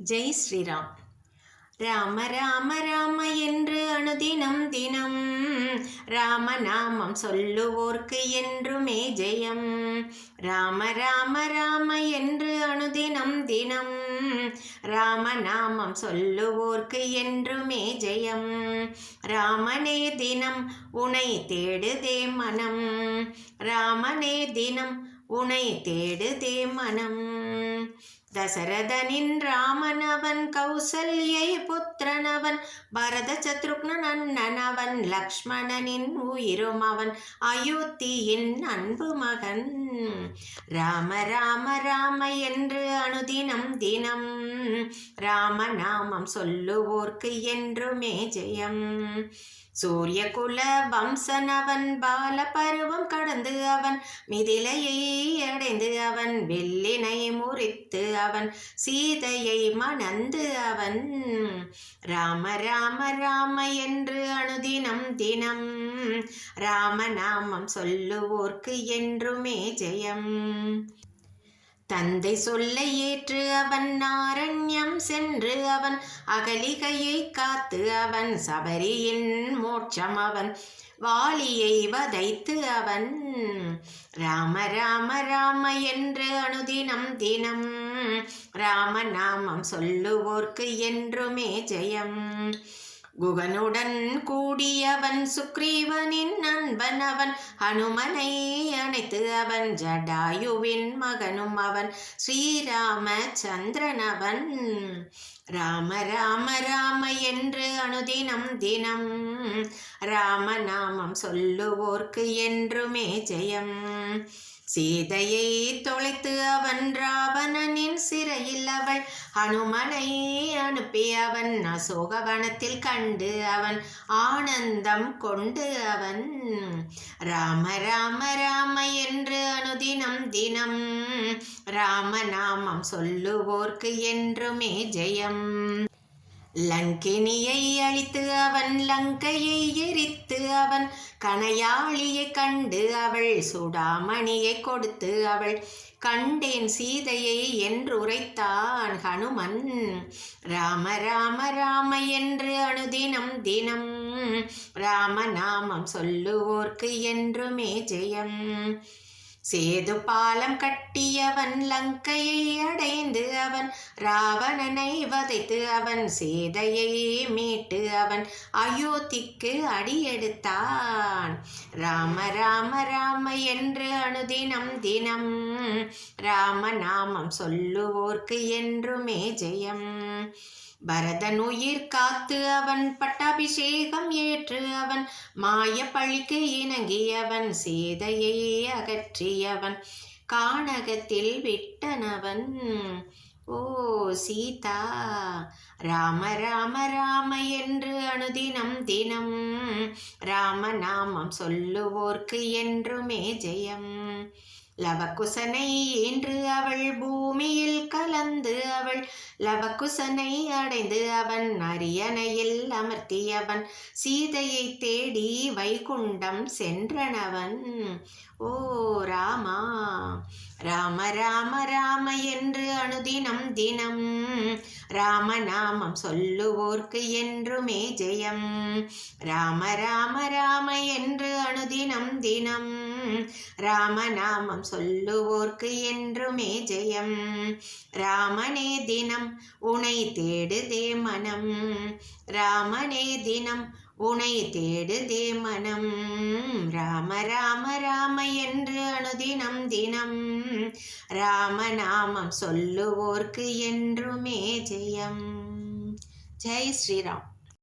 ஜெய் ஸ்ரீராம். ராம ராம ராம என்று அனுதினம் தினம் ராமநாமம் சொல்லுவோர்க்கு என்றுமே ஜெயம். ராம ராம ராம என்று அனுதினம் தினம் ராமநாமம் சொல்லுவோர்க்கு என்றுமே ஜெயம். ராமனே தினம் உனை தேடுதே மனம், ராமனே தினம் உனை தேடுதே மனம். தசரதனின் ராமனவன், கௌசல்யை புத்திரனவன், பரத சத்ருக்னன் அண்ணனவன், லக்ஷ்மணனின் உயிரும் அவன், அயோத்தியின் அன்பு மகன். ராம ராம ராம என்று அனுதினம் தினம் ராமநாமம் சொல்லுவோர்க்கு என்றுமே ஜெயம். சூரியகுல வம்சனவன், பால பருவம் கடந்து அவன், மிதிலையை அடைந்து அவன், வெள்ளினை முறித்து அவன், சீதையை மணந்து அவன். ராம ராம ராம என்று அனுதினம் தினம் ராமநாமம் சொல்லுவோர்க்கு என்றுமே ஜெயம். தந்தை சொல்லை ஏற்று அவன், ஆரண்யம் சென்று அவன், அகலிகையை காத்து அவன், சபரியின் மோட்சம் அவன், வாலியை வதைத்து அவன். ராம ராம ராம என்று அனுதினம் தினம் ராமநாமம் சொல்லுவோர்க்கு என்றுமே ஜெயம். குகனுடன் கூடியவன், சுக்ரீவனின் நண்பன் அவன், ஹனுமனை அணைத்து அவன், ஜடாயுவின் மகனும் அவன், ஸ்ரீராமச்சந்திரன் அவன். ராம ராம ராம என்று அனுதினம் தினம் ராமநாமம் சொல்லுவோர்க்கு என்றுமே ஜெயம். சீதையை தொலைத்து அவன், ராவணனின் சிறையில் அவள், ஹனுமனை அனுப்பி அவன், அசோகவனத்தில் கண்டு அவன், ஆனந்தம் கொண்டு அவன். ராம ராம ராம என்று அனுதினம் தினம் ராமநாமம் சொல்லுவோர்க்கு என்றுமே ஜெயம். லங்கினியை அழித்து அவன், லங்கையை எரித்து அவன், கணையாளியை கண்டு அவள், சூடாமணியை கொடுத்து அவள், கண்டேன் சீதையை என்று உரைத்தான் ஹனுமன். ராம ராம ராம என்று அனுதினம் தினம் ராமநாமம் சொல்லுவோர்க்கு என்றுமே ஜெயம். சேது பாலம் கட்டியவன், லங்கையை அடைந்து அவன், ராவணனை வதைத்து அவன், சீதையை மீட்டு அவன், அயோத்திக்கு அடியெடுத்தான். ராம ராம ராம என்று அனுதினம் தினம் ராமநாமம் சொல்லுவோர்க்கு என்றுமே ஜெயம். பரதன் உயிர் காத்து அவன், பட்டாபிஷேகம் ஏற்று அவன், மாய பழிக்கு இணங்கியவன், சீதையை அகற்றியவன், கானகத்தில் விட்டனவன். ஓ சீதா. ராம ராம ராம என்று அனுதினம் தினம் ராமநாமம் சொல்லுவோர்க்கு என்றுமே ஜெயம். லவகுசனை ஈன்று அவள், பூமியில் கலந்து அவள், லவகுசனை அடைந்து அவன், அரியணையில் அமர்த்தியவன், சீதையை தேடி வைகுண்டம் சென்றனவன். ஓ ராமா. ராம ராம ராம என்று அனுதினம் தினம் ராமநாமம் சொல்லுவோர்க்கு என்றுமே ஜெயம். ராம ராம ராம என்று அனுதினம் தினம் ராமநாமம் சொல்லுவோர்க்கு என்றுமே ஜெயம். ராமனே தினம் உனை தேடுதே மனம், ராமனே தினம் உனை தேடுதே மனம். ராம ராம ராம என்று அனுதினம் தினம் ராமநாமம் சொல்லுவோர்க்கு என்றுமே ஜெயம். ஜெய் ஸ்ரீராம்.